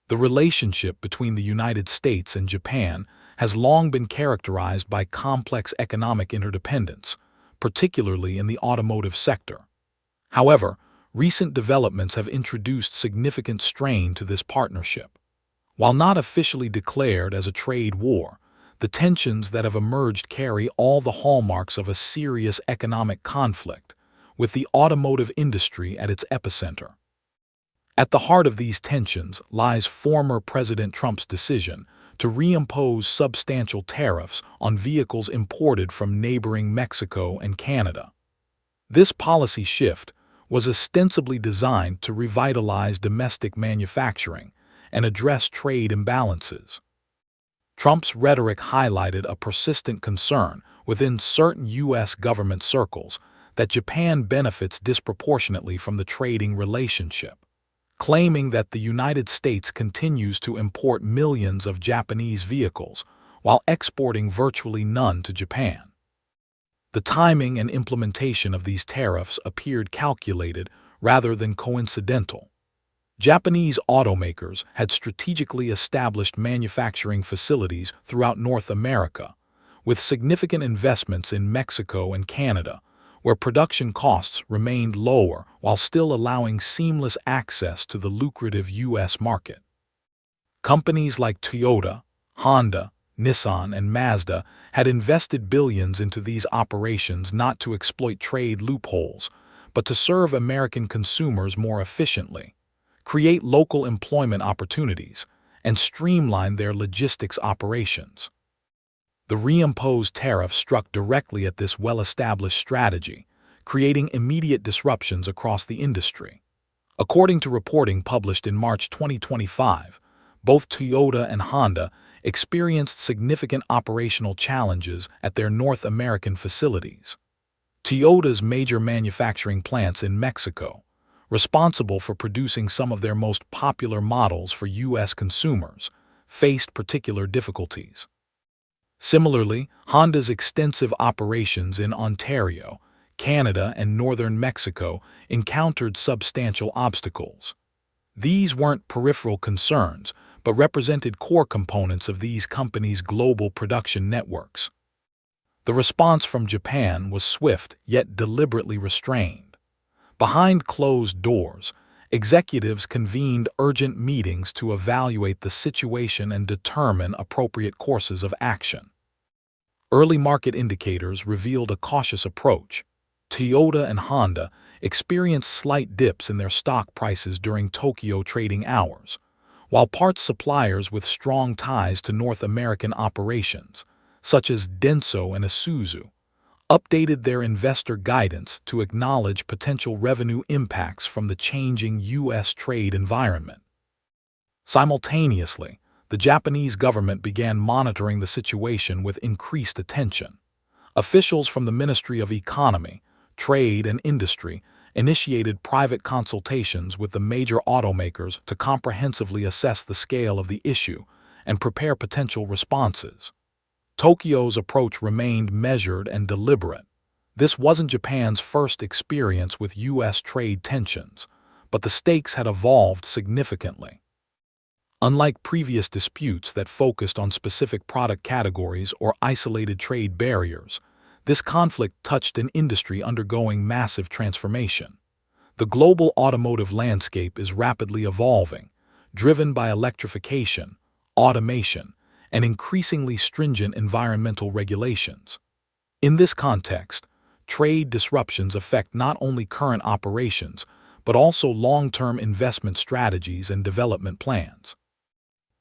The relationship between the United States and Japan has long been characterized by complex economic interdependence, particularly in the automotive sector. However, recent developments have introduced significant strain to this partnership. While not officially declared as a trade war, the tensions that have emerged carry all the hallmarks of a serious economic conflict, with the automotive industry at its epicenter. At the heart of these tensions lies former President Trump's decision to reimpose substantial tariffs on vehicles imported from neighboring Mexico and Canada. This policy shift was ostensibly designed to revitalize domestic manufacturing and address trade imbalances. Trump's rhetoric highlighted a persistent concern within certain U.S. government circles that Japan benefits disproportionately from the trading relationship, claiming that the United States continues to import millions of Japanese vehicles while exporting virtually none to Japan. The timing and implementation of these tariffs appeared calculated rather than coincidental. Japanese automakers had strategically established manufacturing facilities throughout North America, with significant investments in Mexico and Canada, where production costs remained lower while still allowing seamless access to the lucrative U.S. market. Companies like Toyota, Honda, Nissan, and Mazda had invested billions into these operations not to exploit trade loopholes, but to serve American consumers more efficiently, create local employment opportunities, and streamline their logistics operations. The reimposed tariff struck directly at this well-established strategy, creating immediate disruptions across the industry. According to reporting published in March 2025, both Toyota and Honda experienced significant operational challenges at their North American facilities. Toyota's major manufacturing plants in Mexico, responsible for producing some of their most popular models for U.S. consumers, faced particular difficulties. Similarly, Honda's extensive operations in Ontario, Canada, and northern Mexico encountered substantial obstacles. These weren't peripheral concerns, but represented core components of these companies' global production networks. The response from Japan was swift yet deliberately restrained. Behind closed doors, executives convened urgent meetings to evaluate the situation and determine appropriate courses of action. Early market indicators revealed a cautious approach. Toyota and Honda experienced slight dips in their stock prices during Tokyo trading hours, while parts suppliers with strong ties to North American operations, such as Denso and Isuzu, updated their investor guidance to acknowledge potential revenue impacts from the changing U.S. trade environment. Simultaneously, the Japanese government began monitoring the situation with increased attention. Officials from the Ministry of Economy, Trade, and Industry initiated private consultations with the major automakers to comprehensively assess the scale of the issue and prepare potential responses. Tokyo's approach remained measured and deliberate. This wasn't Japan's first experience with U.S. trade tensions, but the stakes had evolved significantly. Unlike previous disputes that focused on specific product categories or isolated trade barriers, this conflict touched an industry undergoing massive transformation. The global automotive landscape is rapidly evolving, driven by electrification, automation, and increasingly stringent environmental regulations. In this context, trade disruptions affect not only current operations, but also long-term investment strategies and development plans.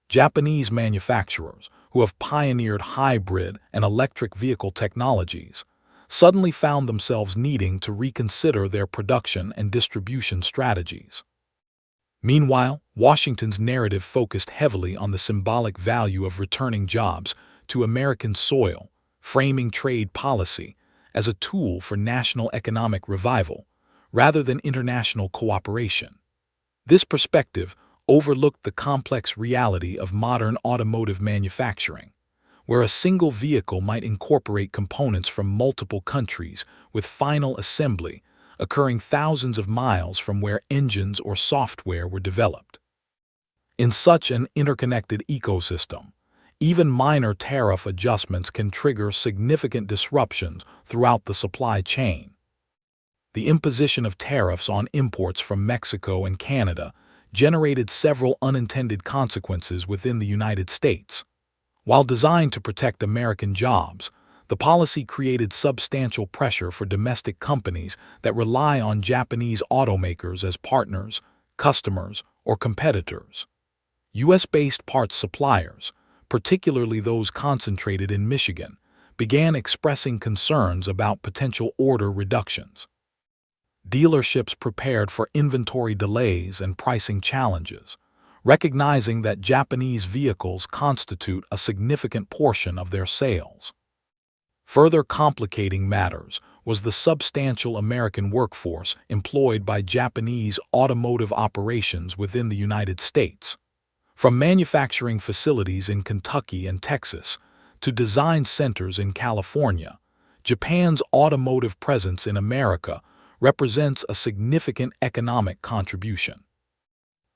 Japanese manufacturers, who have pioneered hybrid and electric vehicle technologies, suddenly found themselves needing to reconsider their production and distribution strategies. Meanwhile, Washington's narrative focused heavily on the symbolic value of returning jobs to American soil, framing trade policy as a tool for national economic revival rather than international cooperation. This perspective overlooked the complex reality of modern automotive manufacturing, where a single vehicle might incorporate components from multiple countries with final assembly occurring thousands of miles from where engines or software were developed. In such an interconnected ecosystem, even minor tariff adjustments can trigger significant disruptions throughout the supply chain. The imposition of tariffs on imports from Mexico and Canada generated several unintended consequences within the United States. While designed to protect American jobs, the policy created substantial pressure for domestic companies that rely on Japanese automakers as partners, customers, or competitors. U.S.-based parts suppliers, particularly those concentrated in Michigan, began expressing concerns about potential order reductions. Dealerships prepared for inventory delays and pricing challenges, recognizing that Japanese vehicles constitute a significant portion of their sales. Further complicating matters was the substantial American workforce employed by Japanese automotive operations within the United States. From manufacturing facilities in Kentucky and Texas to design centers in California, Japan's automotive presence in America represents a significant economic contribution.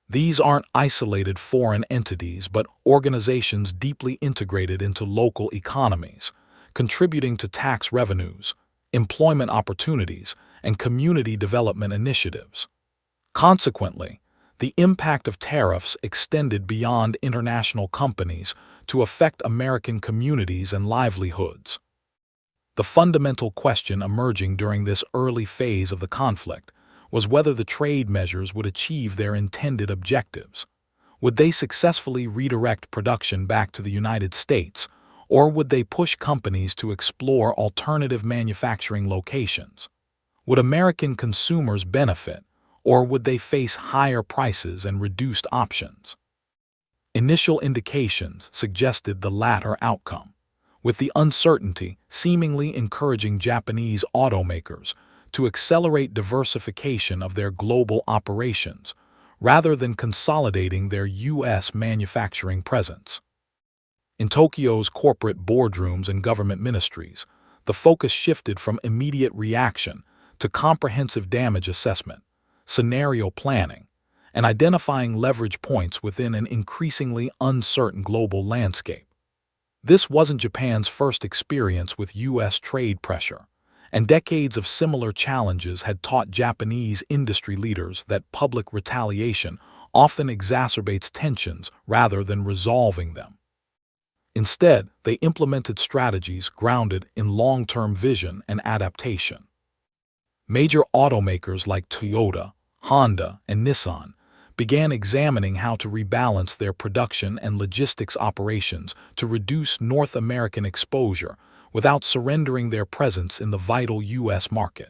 These aren't isolated foreign entities but organizations deeply integrated into local economies, contributing to tax revenues, employment opportunities, and community development initiatives. Consequently, the impact of tariffs extended beyond international companies to affect American communities and livelihoods. The fundamental question emerging during this early phase of the conflict was whether the trade measures would achieve their intended objectives. Would they successfully redirect production back to the United States, or would they push companies to explore alternative manufacturing locations? Would American consumers benefit, or would they face higher prices and reduced options? Initial indications suggested the latter outcome, with the uncertainty seemingly encouraging Japanese automakers to accelerate diversification of their global operations rather than consolidating their U.S. manufacturing presence. In Tokyo's corporate boardrooms and government ministries, the focus shifted from immediate reaction to comprehensive damage assessment, scenario planning, and identifying leverage points within an increasingly uncertain global landscape. This wasn't Japan's first experience with U.S. trade pressure, and decades of similar challenges had taught Japanese industry leaders that public retaliation often exacerbates tensions rather than resolving them. Instead, they implemented strategies grounded in long-term vision and adaptation. Major automakers like Toyota, Honda, and Nissan began examining how to rebalance their production and logistics operations to reduce North American exposure without surrendering their presence in the vital U.S. market.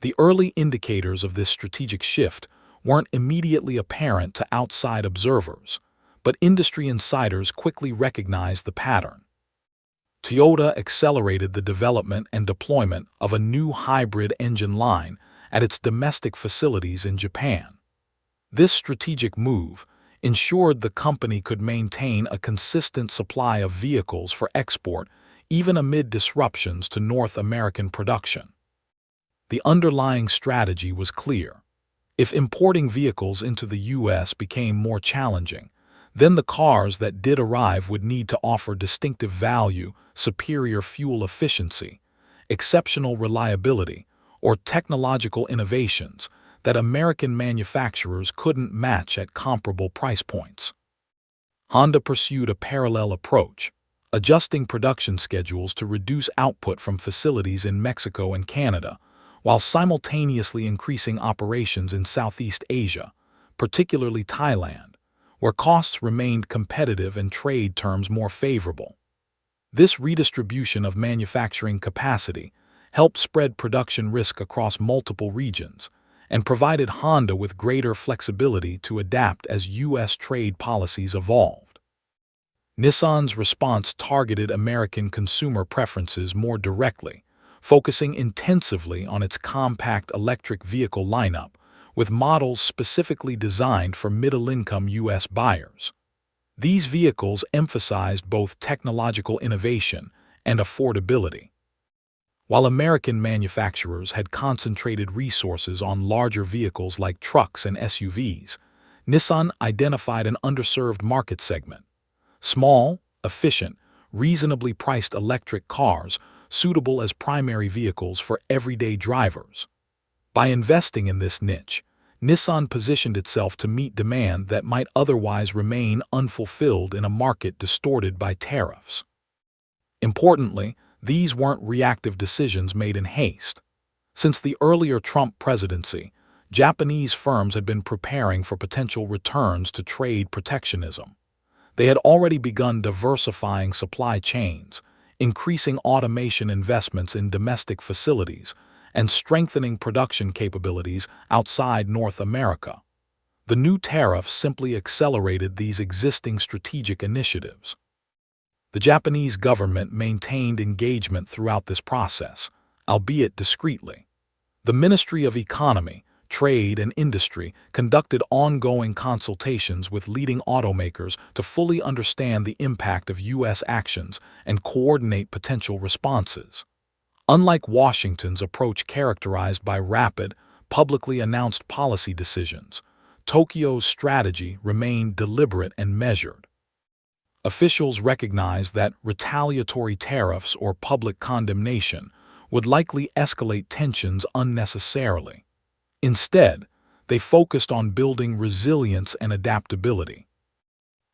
The early indicators of this strategic shift weren't immediately apparent to outside observers, but industry insiders quickly recognized the pattern. Toyota accelerated the development and deployment of a new hybrid engine line at its domestic facilities in Japan. This strategic move ensured the company could maintain a consistent supply of vehicles for export even amid disruptions to North American production. The underlying strategy was clear. If importing vehicles into the U.S. became more challenging, then the cars that did arrive would need to offer distinctive value, superior fuel efficiency, exceptional reliability, or technological innovations that American manufacturers couldn't match at comparable price points. Honda pursued a parallel approach, adjusting production schedules to reduce output from facilities in Mexico and Canada, while simultaneously increasing operations in Southeast Asia, particularly Thailand, where costs remained competitive and trade terms more favorable. This redistribution of manufacturing capacity helped spread production risk across multiple regions and provided Honda with greater flexibility to adapt as U.S. trade policies evolved. Nissan's response targeted American consumer preferences more directly, focusing intensively on its compact electric vehicle lineup, with models specifically designed for middle-income U.S. buyers. These vehicles emphasized both technological innovation and affordability. While American manufacturers had concentrated resources on larger vehicles like trucks and SUVs, Nissan identified an underserved market segment: small, efficient, reasonably priced electric cars suitable as primary vehicles for everyday drivers. By investing in this niche, Nissan positioned itself to meet demand that might otherwise remain unfulfilled in a market distorted by tariffs. Importantly, these weren't reactive decisions made in haste. Since the earlier Trump presidency, Japanese firms had been preparing for potential returns to trade protectionism. They had already begun diversifying supply chains, increasing automation investments in domestic facilities, and strengthening production capabilities outside North America. The new tariffs simply accelerated these existing strategic initiatives. The Japanese government maintained engagement throughout this process, albeit discreetly. The Ministry of Economy, Trade and Industry conducted ongoing consultations with leading automakers to fully understand the impact of U.S. actions and coordinate potential responses. Unlike Washington's approach characterized by rapid, publicly announced policy decisions, Tokyo's strategy remained deliberate and measured. Officials recognized that retaliatory tariffs or public condemnation would likely escalate tensions unnecessarily. Instead, they focused on building resilience and adaptability.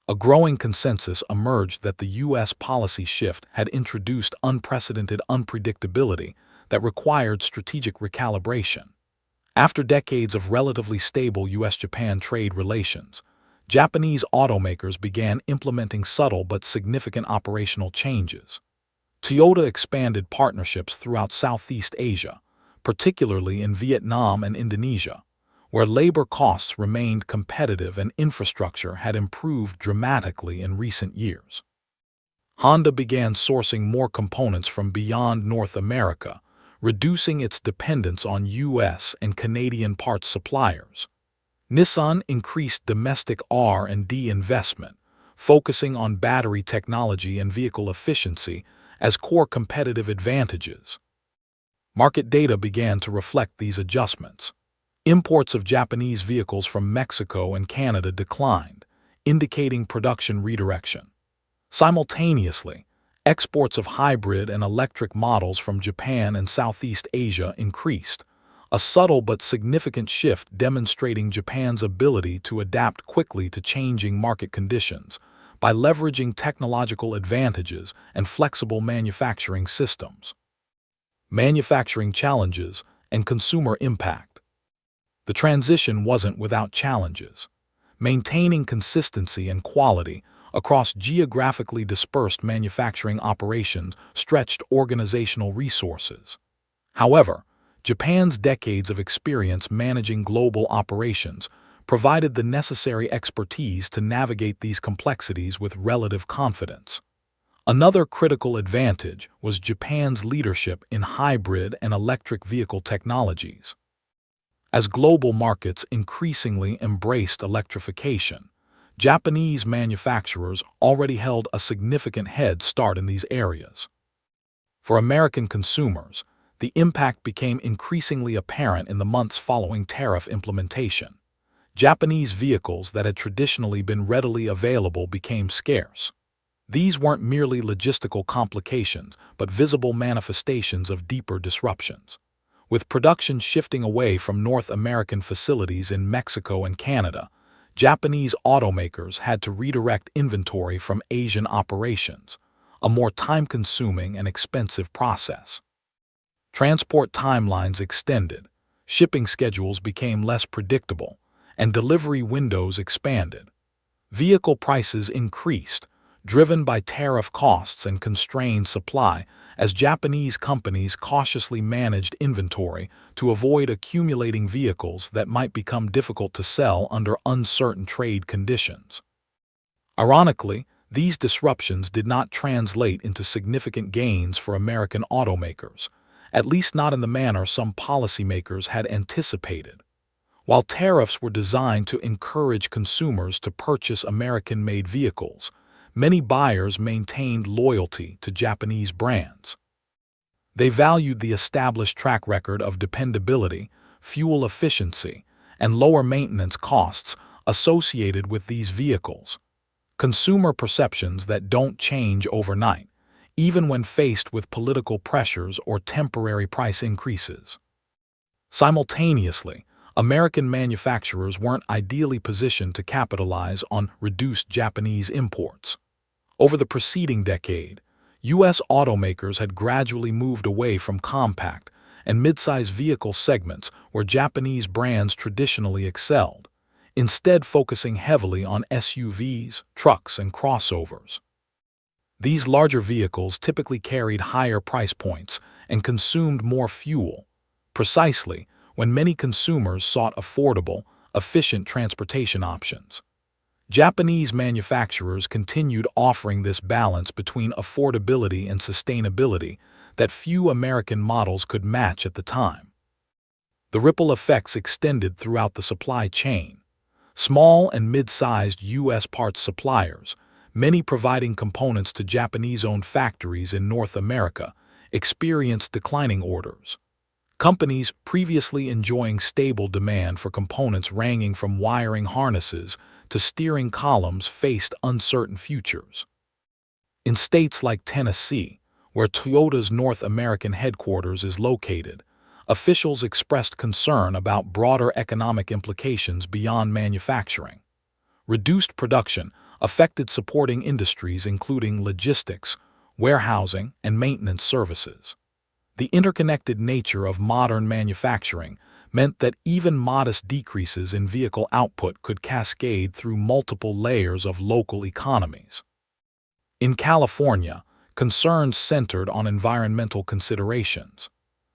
A growing consensus emerged that the U.S. policy shift had introduced unprecedented unpredictability that required strategic recalibration. After decades of relatively stable U.S.-Japan trade relations, Japanese automakers began implementing subtle but significant operational changes. Toyota expanded partnerships throughout Southeast Asia, particularly in Vietnam and Indonesia, where labor costs remained competitive and infrastructure had improved dramatically in recent years. Honda began sourcing more components from beyond North America, reducing its dependence on U.S. and Canadian parts suppliers. Nissan increased domestic R&D investment, focusing on battery technology and vehicle efficiency as core competitive advantages. Market data began to reflect these adjustments. Imports of Japanese vehicles from Mexico and Canada declined, indicating production redirection. Simultaneously, exports of hybrid and electric models from Japan and Southeast Asia increased, a subtle but significant shift demonstrating Japan's ability to adapt quickly to changing market conditions by leveraging technological advantages and flexible manufacturing systems. Manufacturing challenges and consumer impact. The transition wasn't without challenges. Maintaining consistency and quality across geographically dispersed manufacturing operations stretched organizational resources. However, Japan's decades of experience managing global operations provided the necessary expertise to navigate these complexities with relative confidence. Another critical advantage was Japan's leadership in hybrid and electric vehicle technologies. As global markets increasingly embraced electrification, Japanese manufacturers already held a significant head start in these areas. For American consumers, the impact became increasingly apparent in the months following tariff implementation. Japanese vehicles that had traditionally been readily available became scarce. These weren't merely logistical complications, but visible manifestations of deeper disruptions. With production shifting away from North American facilities in Mexico and Canada, Japanese automakers had to redirect inventory from Asian operations, a more time-consuming and expensive process. Transport timelines extended, shipping schedules became less predictable, and delivery windows expanded. Vehicle prices increased, driven by tariff costs and constrained supply, as Japanese companies cautiously managed inventory to avoid accumulating vehicles that might become difficult to sell under uncertain trade conditions. Ironically, these disruptions did not translate into significant gains for American automakers, at least not in the manner some policymakers had anticipated. While tariffs were designed to encourage consumers to purchase American-made vehicles, many buyers maintained loyalty to Japanese brands. They valued the established track record of dependability, fuel efficiency, and lower maintenance costs associated with these vehicles. Consumer perceptions that don't change overnight, even when faced with political pressures or temporary price increases. Simultaneously, American manufacturers weren't ideally positioned to capitalize on reduced Japanese imports. Over the preceding decade, U.S. automakers had gradually moved away from compact and mid-size vehicle segments where Japanese brands traditionally excelled, instead focusing heavily on SUVs, trucks, and crossovers. These larger vehicles typically carried higher price points and consumed more fuel, precisely when many consumers sought affordable, efficient transportation options. Japanese manufacturers continued offering this balance between affordability and sustainability that few American models could match at the time. The ripple effects extended throughout the supply chain. Small and mid-sized U.S. parts suppliers, many providing components to Japanese-owned factories in North America, experienced declining orders. Companies previously enjoying stable demand for components ranging from wiring harnesses to steering columns faced uncertain futures. In states like Tennessee, where Toyota's North American headquarters is located, officials expressed concern about broader economic implications beyond manufacturing. Reduced production affected supporting industries including logistics, warehousing, and maintenance services. The interconnected nature of modern manufacturing meant that even modest decreases in vehicle output could cascade through multiple layers of local economies. In California, concerns centered on environmental considerations.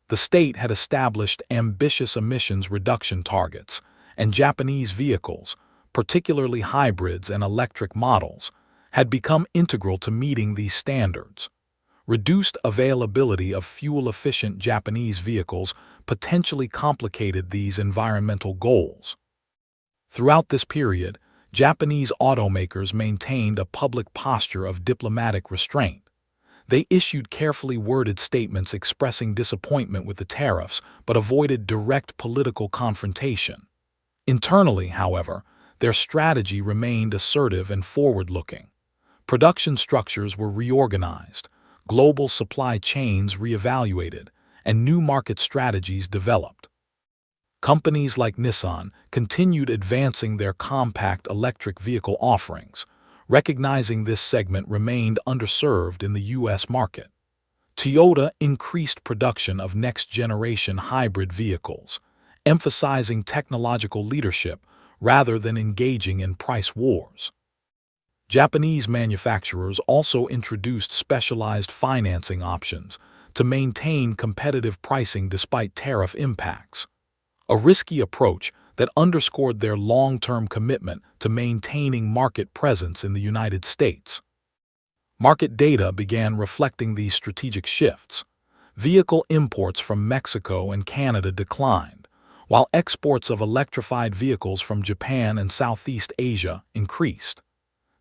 The state had established ambitious emissions reduction targets, and Japanese vehicles, particularly hybrids and electric models, had become integral to meeting these standards. Reduced availability of fuel-efficient Japanese vehicles potentially complicated these environmental goals. Throughout this period, Japanese automakers maintained a public posture of diplomatic restraint. They issued carefully worded statements expressing disappointment with the tariffs but avoided direct political confrontation. Internally, however, their strategy remained assertive and forward-looking. Production structures were reorganized, global supply chains reevaluated, and new market strategies developed. Companies like Nissan continued advancing their compact electric vehicle offerings, recognizing this segment remained underserved in the U.S. market. Toyota increased production of next-generation hybrid vehicles, emphasizing technological leadership rather than engaging in price wars. Japanese manufacturers also introduced specialized financing options to maintain competitive pricing despite tariff impacts, a risky approach that underscored their long-term commitment to maintaining market presence in the United States. Market data began reflecting these strategic shifts. Vehicle imports from Mexico and Canada declined, while exports of electrified vehicles from Japan and Southeast Asia increased.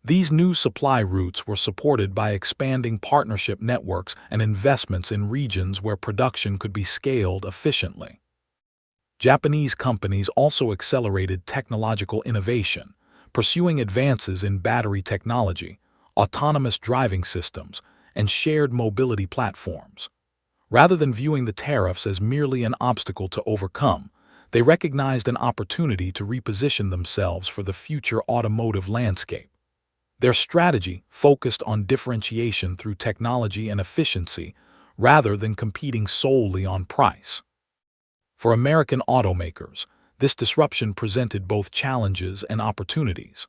These new supply routes were supported by expanding partnership networks and investments in regions where production could be scaled efficiently. Japanese companies also accelerated technological innovation, pursuing advances in battery technology, autonomous driving systems, and shared mobility platforms. Rather than viewing the tariffs as merely an obstacle to overcome, they recognized an opportunity to reposition themselves for the future automotive landscape. Their strategy focused on differentiation through technology and efficiency rather than competing solely on price. For American automakers, this disruption presented both challenges and opportunities.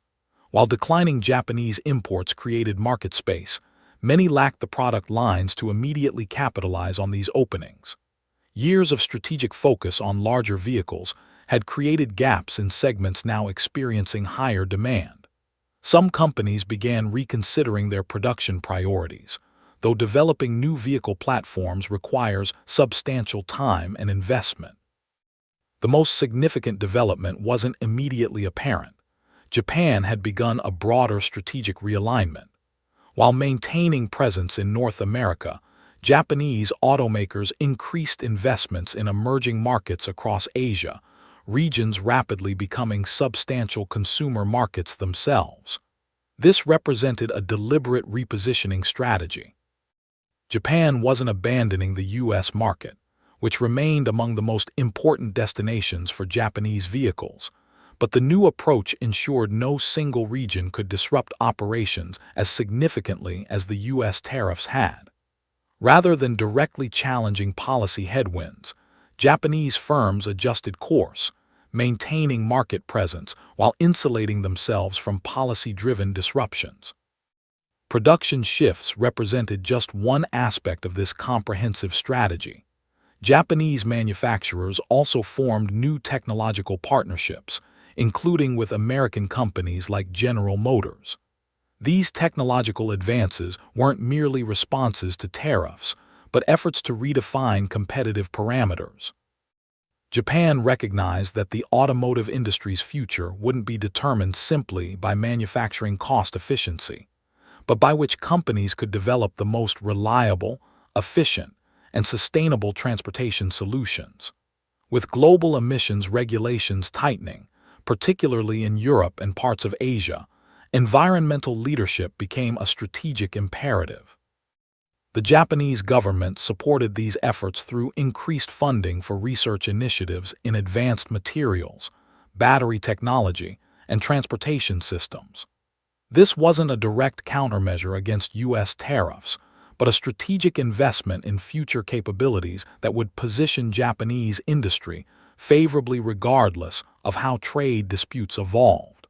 While declining Japanese imports created market space, many lacked the product lines to immediately capitalize on these openings. Years of strategic focus on larger vehicles had created gaps in segments now experiencing higher demand. Some companies began reconsidering their production priorities, though developing new vehicle platforms requires substantial time and investment. The most significant development wasn't immediately apparent. Japan had begun a broader strategic realignment. While maintaining presence in North America, Japanese automakers increased investments in emerging markets across Asia, regions rapidly becoming substantial consumer markets themselves. This represented a deliberate repositioning strategy. Japan wasn't abandoning the U.S. market, which remained among the most important destinations for Japanese vehicles, but the new approach ensured no single region could disrupt operations as significantly as the U.S. tariffs had. Rather than directly challenging policy headwinds, Japanese firms adjusted course, maintaining market presence while insulating themselves from policy-driven disruptions. Production shifts represented just one aspect of this comprehensive strategy. Japanese manufacturers also formed new technological partnerships, including with American companies like General Motors. These technological advances weren't merely responses to tariffs, but efforts to redefine competitive parameters. Japan recognized that the automotive industry's future wouldn't be determined simply by manufacturing cost efficiency, but by which companies could develop the most reliable, efficient, and sustainable transportation solutions. With global emissions regulations tightening, particularly in Europe and parts of Asia, environmental leadership became a strategic imperative. The Japanese government supported these efforts through increased funding for research initiatives in advanced materials, battery technology, and transportation systems. This wasn't a direct countermeasure against U.S. tariffs, but a strategic investment in future capabilities that would position Japanese industry favorably regardless of how trade disputes evolved.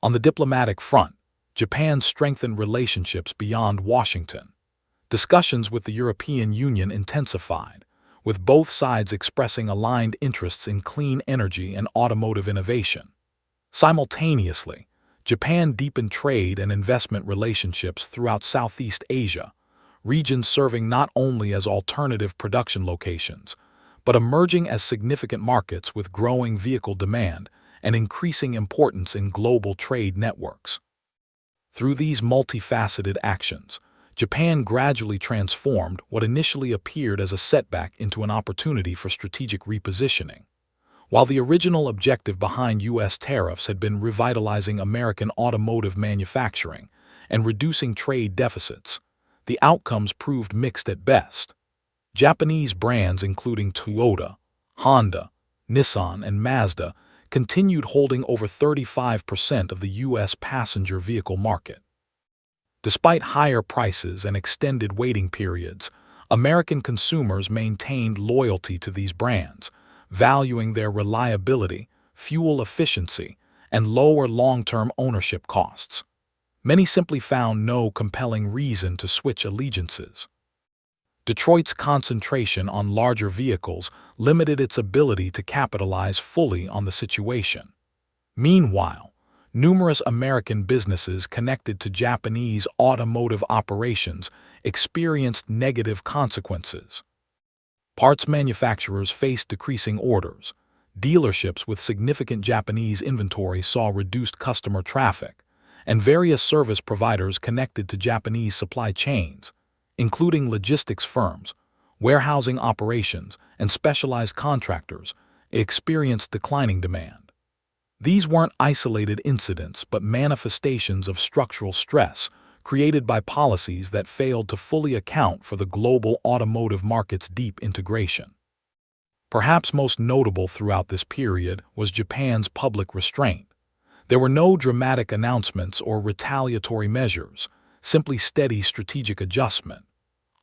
On the diplomatic front, Japan strengthened relationships beyond Washington. Discussions with the European Union intensified, with both sides expressing aligned interests in clean energy and automotive innovation. Simultaneously, Japan deepened trade and investment relationships throughout Southeast Asia, regions serving not only as alternative production locations, but emerging as significant markets with growing vehicle demand and increasing importance in global trade networks. Through these multifaceted actions, Japan gradually transformed what initially appeared as a setback into an opportunity for strategic repositioning. While the original objective behind U.S. tariffs had been revitalizing American automotive manufacturing and reducing trade deficits, the outcomes proved mixed at best. Japanese brands including Toyota, Honda, Nissan, and Mazda continued holding over 35% of the U.S. passenger vehicle market. Despite higher prices and extended waiting periods, American consumers maintained loyalty to these brands, valuing their reliability, fuel efficiency, and lower long-term ownership costs. Many simply found no compelling reason to switch allegiances. Detroit's concentration on larger vehicles limited its ability to capitalize fully on the situation. Meanwhile, numerous American businesses connected to Japanese automotive operations experienced negative consequences. Parts manufacturers faced decreasing orders, dealerships with significant Japanese inventory saw reduced customer traffic, and various service providers connected to Japanese supply chains, including logistics firms, warehousing operations, and specialized contractors, experienced declining demand. These weren't isolated incidents but manifestations of structural stress created by policies that failed to fully account for the global automotive market's deep integration. Perhaps most notable throughout this period was Japan's public restraint. There were no dramatic announcements or retaliatory measures, simply steady strategic adjustment.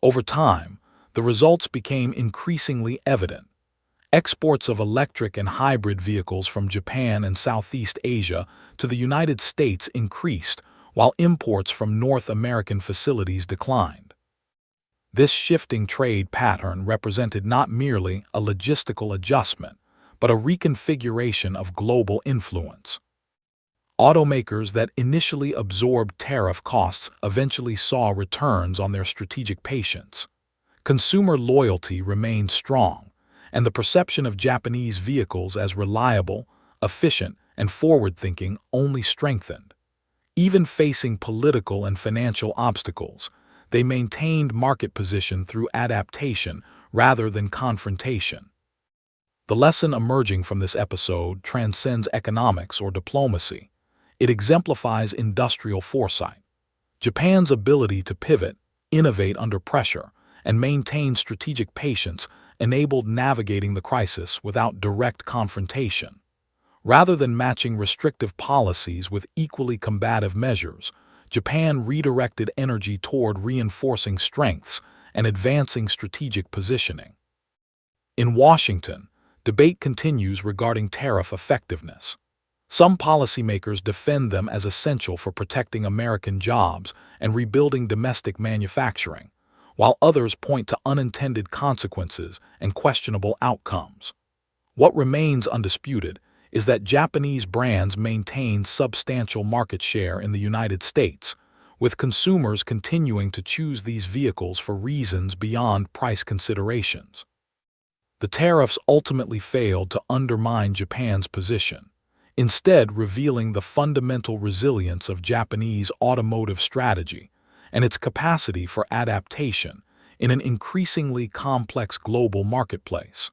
Over time, the results became increasingly evident. Exports of electric and hybrid vehicles from Japan and Southeast Asia to the United States increased, while imports from North American facilities declined. This shifting trade pattern represented not merely a logistical adjustment, but a reconfiguration of global influence. Automakers that initially absorbed tariff costs eventually saw returns on their strategic patience. Consumer loyalty remained strong, and the perception of Japanese vehicles as reliable, efficient, and forward-thinking only strengthened. Even facing political and financial obstacles, they maintained market position through adaptation rather than confrontation. The lesson emerging from this episode transcends economics or diplomacy. It exemplifies industrial foresight. Japan's ability to pivot, innovate under pressure, and maintain strategic patience enabled navigating the crisis without direct confrontation. Rather than matching restrictive policies with equally combative measures, Japan redirected energy toward reinforcing strengths and advancing strategic positioning. In Washington, debate continues regarding tariff effectiveness. Some policymakers defend them as essential for protecting American jobs and rebuilding domestic manufacturing, while others point to unintended consequences and questionable outcomes. What remains undisputed is that Japanese brands maintain substantial market share in the United States, with consumers continuing to choose these vehicles for reasons beyond price considerations. The tariffs ultimately failed to undermine Japan's position, instead revealing the fundamental resilience of Japanese automotive strategy and its capacity for adaptation in an increasingly complex global marketplace.